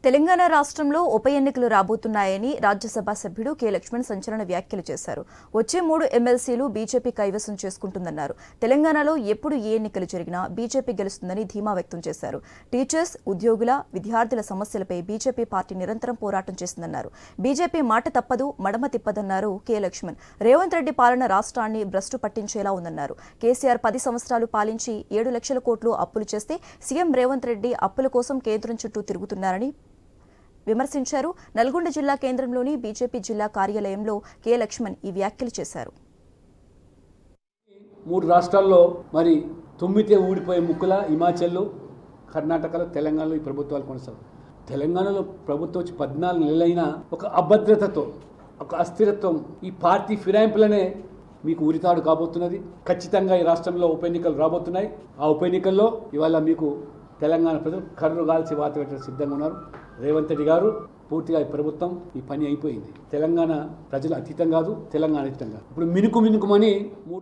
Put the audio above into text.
తెలంగాణ రాష్ట్రంలో ఉప ఎన్నికలు రాబోతున్నాయని రాజ్యసభ సభ్యుడు కె లక్ష్మణ్ సంచలన వ్యాఖ్యలు చేశారు. వచ్చే 3 ఎమ్మెల్సీలు బీజేపీ కైవసం చేసుకుంటుందన్నారు. తెలంగాణలో ఎప్పుడు ఏ ఎన్నికలు జరిగినా బీజేపీ గెలుస్తుందని ధీమా వ్యక్తం చేశారు. టీచర్స్, ఉద్యోగుల, విద్యార్థుల సమస్యలపై బీజేపీ పార్టీ నిరంతరం పోరాటం చేస్తుందన్నారు. బీజేపీ మాట తప్పదు, మడమ తిప్పదన్నారు కె లక్ష్మణ్. రేవంత్ రెడ్డి పాలన రాష్ట్రాన్ని భ్రష్టు పట్టించేలా ఉందన్నారు. కేసీఆర్ 10 సంవత్సరాలు పాలించి 7 లక్షల కోట్లు అప్పులు చేస్తే సీఎం రేవంత్ రెడ్డి అప్పుల కోసం కేంద్రం చుట్టూ తిరుగుతున్నారని విమర్శించారు. నల్గొండ జిల్లా కేంద్రంలోని బీజేపీ జిల్లా కార్యాలయంలో కె లక్ష్మణ్ ఈ వ్యాఖ్యలు చేశారు. 3 రాష్ట్రాల్లో మరి తుమ్మితే ఊడిపోయే ముక్కుల హిమాచల్, కర్ణాటకలో, తెలంగాణలో ఈ ప్రభుత్వాలు కొనసాగుతాయి. తెలంగాణలో ప్రభుత్వం వచ్చి 14 నెలలైనా ఒక అభద్రతతో, ఒక అస్థిరత్వం, ఈ పార్టీ ఫిరాయింపులనే మీకు ఉరితాడు కాబోతున్నది. ఖచ్చితంగా ఈ రాష్ట్రంలో ఉప ఎన్నికలు రాబోతున్నాయి. ఆ ఉప ఎన్నికల్లో ఇవాళ మీకు తెలంగాణ ప్రజలు కర్రు కాల్చి వాత పెట్టడానికి సిద్ధంగా ఉన్నారు. రేవంత్ రెడ్డి గారు పూర్తిగా ఈ ప్రభుత్వం ఈ పని అయిపోయింది. తెలంగాణ ప్రజలు అతీతం కాదు, తెలంగాణ అతీతం కాదు. ఇప్పుడు మినుకు మినుకుమని 3